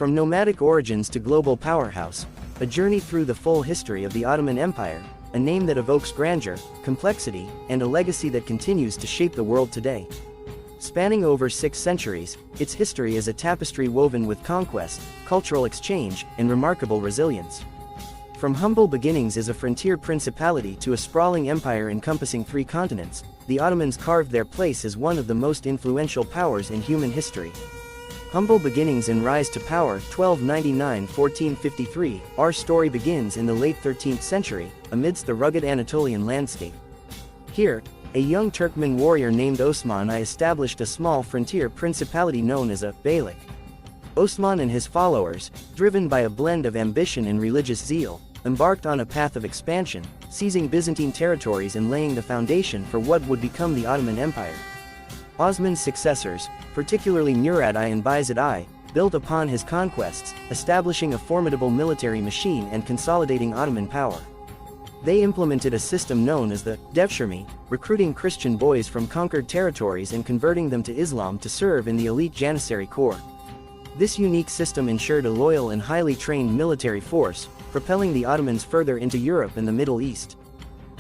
From nomadic origins to global powerhouse, a journey through the full history of the Ottoman Empire, a name that evokes grandeur, complexity, and a legacy that continues to shape the world today. Spanning over 6 centuries, its history is a tapestry woven with conquest, cultural exchange, and remarkable resilience. From humble beginnings as a frontier principality to a sprawling empire encompassing 3 continents, the Ottomans carved their place as one of the most influential powers in human history. Humble beginnings and rise to power, 1299–1453, our story begins in the late 13th century, amidst the rugged Anatolian landscape. Here, a young Turkmen warrior named Osman I established a small frontier principality known as a beylik. Osman and his followers, driven by a blend of ambition and religious zeal, embarked on a path of expansion, seizing Byzantine territories and laying the foundation for what would become the Ottoman Empire. Osman's successors, particularly Murad I and Bayezid I, built upon his conquests, establishing a formidable military machine and consolidating Ottoman power. They implemented a system known as the devshirme, recruiting Christian boys from conquered territories and converting them to Islam to serve in the elite Janissary Corps. This unique system ensured a loyal and highly trained military force, propelling the Ottomans further into Europe and the Middle East.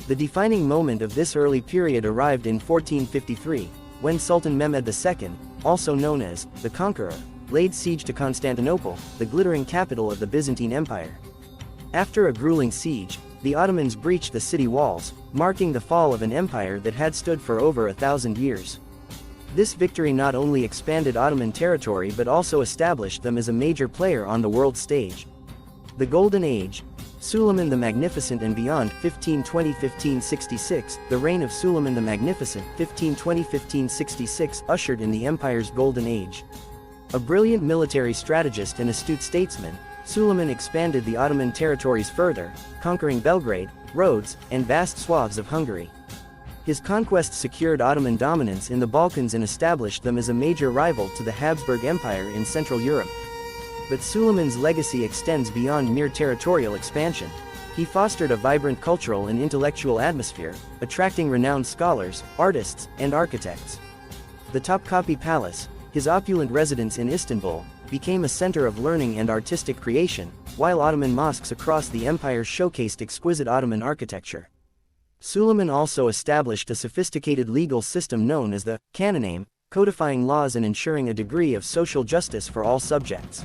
The defining moment of this early period arrived in 1453, when Sultan Mehmed II, also known as the Conqueror, laid siege to Constantinople, the glittering capital of the Byzantine Empire. After a grueling siege, the Ottomans breached the city walls, marking the fall of an empire that had stood for over 1,000 years. This victory not only expanded Ottoman territory but also established them as a major player on the world stage. The Golden Age, Suleiman the Magnificent and beyond, 1520–1566, the reign of Suleiman the Magnificent, 1520–1566, ushered in the empire's Golden Age. A brilliant military strategist and astute statesman, Suleiman expanded the Ottoman territories further, conquering Belgrade, Rhodes, and vast swaths of Hungary. His conquests secured Ottoman dominance in the Balkans and established them as a major rival to the Habsburg Empire in Central Europe. But Suleiman's legacy extends beyond mere territorial expansion. He fostered a vibrant cultural and intellectual atmosphere, attracting renowned scholars, artists, and architects. The Topkapi Palace, his opulent residence in Istanbul, became a center of learning and artistic creation, while Ottoman mosques across the empire showcased exquisite Ottoman architecture. Suleiman also established a sophisticated legal system known as the Kanuname, codifying laws and ensuring a degree of social justice for all subjects.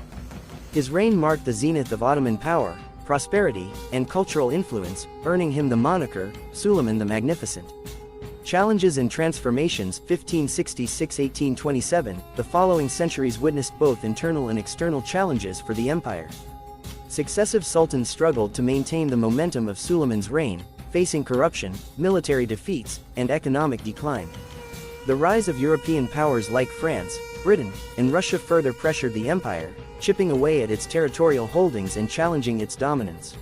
His reign marked the zenith of Ottoman power, prosperity, and cultural influence, earning him the moniker, Suleiman the Magnificent. Challenges and transformations, 1566–1827, the following centuries witnessed both internal and external challenges for the empire. Successive sultans struggled to maintain the momentum of Suleiman's reign, facing corruption, military defeats, and economic decline. The rise of European powers like France, Britain, and Russia further pressured the empire, chipping away at its territorial holdings and challenging its dominance.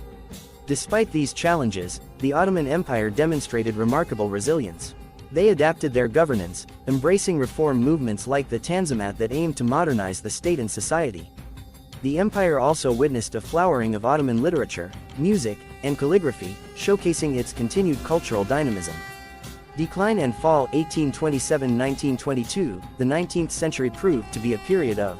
Despite these challenges, the Ottoman Empire demonstrated remarkable resilience. They adapted their governance, embracing reform movements like the Tanzimat that aimed to modernize the state and society. The empire also witnessed a flowering of Ottoman literature, music, and calligraphy, showcasing its continued cultural dynamism. Decline and fall, 1827–1922, the 19th century proved to be a period of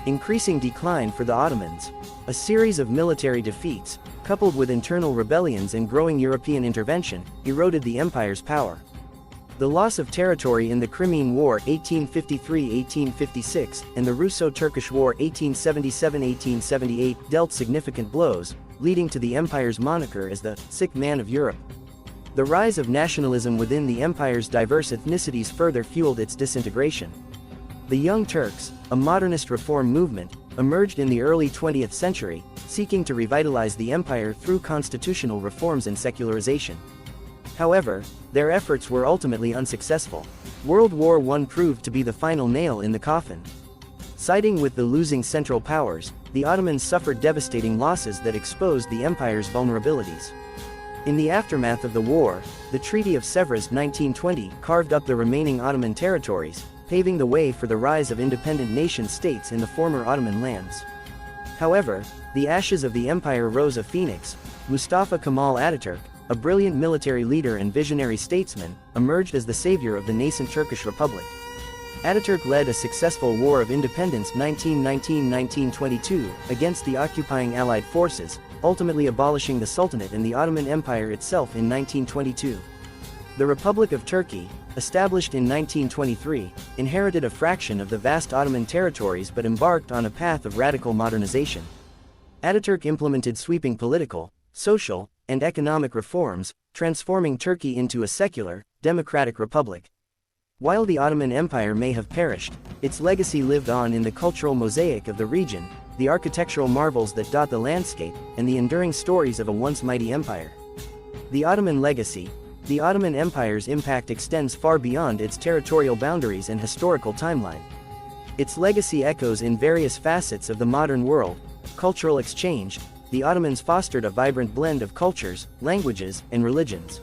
increasing decline for the Ottomans. A series of military defeats, coupled with internal rebellions and growing European intervention, eroded the empire's power. The loss of territory in the Crimean War 1853–1856 and the Russo-Turkish War 1877–1878 dealt significant blows, leading to the empire's moniker as the sick man of Europe. The rise of nationalism within the empire's diverse ethnicities further fueled its disintegration. The Young Turks, a modernist reform movement, emerged in the early 20th century, seeking to revitalize the empire through constitutional reforms and secularization. However, their efforts were ultimately unsuccessful. World War I proved to be the final nail in the coffin. Siding with the losing Central Powers, the Ottomans suffered devastating losses that exposed the empire's vulnerabilities. In the aftermath of the war, the Treaty of Sèvres 1920 carved up the remaining Ottoman territories, paving the way for the rise of independent nation-states in the former Ottoman lands. However, the ashes of the empire rose a phoenix. Mustafa Kemal Ataturk, a brilliant military leader and visionary statesman, emerged as the savior of the nascent Turkish Republic. Ataturk led a successful War of Independence 1919–1922 against the occupying Allied forces, ultimately abolishing the Sultanate and the Ottoman Empire itself in 1922. The Republic of Turkey, established in 1923, inherited a fraction of the vast Ottoman territories but embarked on a path of radical modernization. Ataturk implemented sweeping political, social, and economic reforms, transforming Turkey into a secular, democratic republic. While the Ottoman Empire may have perished, its legacy lived on in the cultural mosaic of the region, the architectural marvels that dot the landscape, and the enduring stories of a once mighty empire. The Ottoman legacy. The Ottoman Empire's impact extends far beyond its territorial boundaries and historical timeline. Its legacy echoes in various facets of the modern world. Cultural exchange. The Ottomans fostered a vibrant blend of cultures, languages, and religions.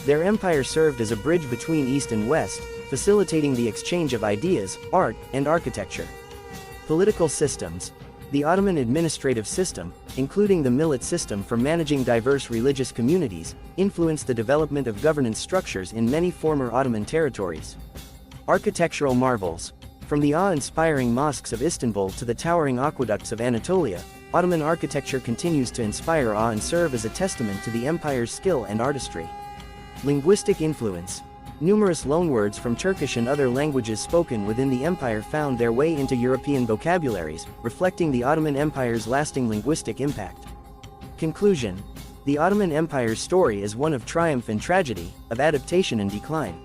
Their empire served as a bridge between East and West, facilitating the exchange of ideas, art, and architecture. Political systems. The Ottoman administrative system, including the millet system for managing diverse religious communities, influenced the development of governance structures in many former Ottoman territories. Architectural marvels. From the awe-inspiring mosques of Istanbul to the towering aqueducts of Anatolia, Ottoman architecture continues to inspire awe and serve as a testament to the empire's skill and artistry. Linguistic influence. Numerous loanwords from Turkish and other languages spoken within the empire found their way into European vocabularies, reflecting the Ottoman Empire's lasting linguistic impact. Conclusion. The Ottoman Empire's story is one of triumph and tragedy, of adaptation and decline.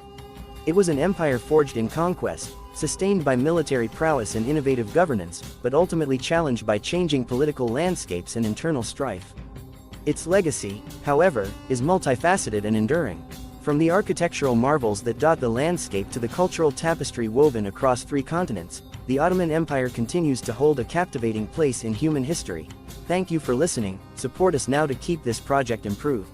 It was an empire forged in conquest, sustained by military prowess and innovative governance, but ultimately challenged by changing political landscapes and internal strife. Its legacy, however, is multifaceted and enduring. From the architectural marvels that dot the landscape to the cultural tapestry woven across 3 continents, the Ottoman Empire continues to hold a captivating place in human history. Thank you for listening. Support us now to keep this project improved.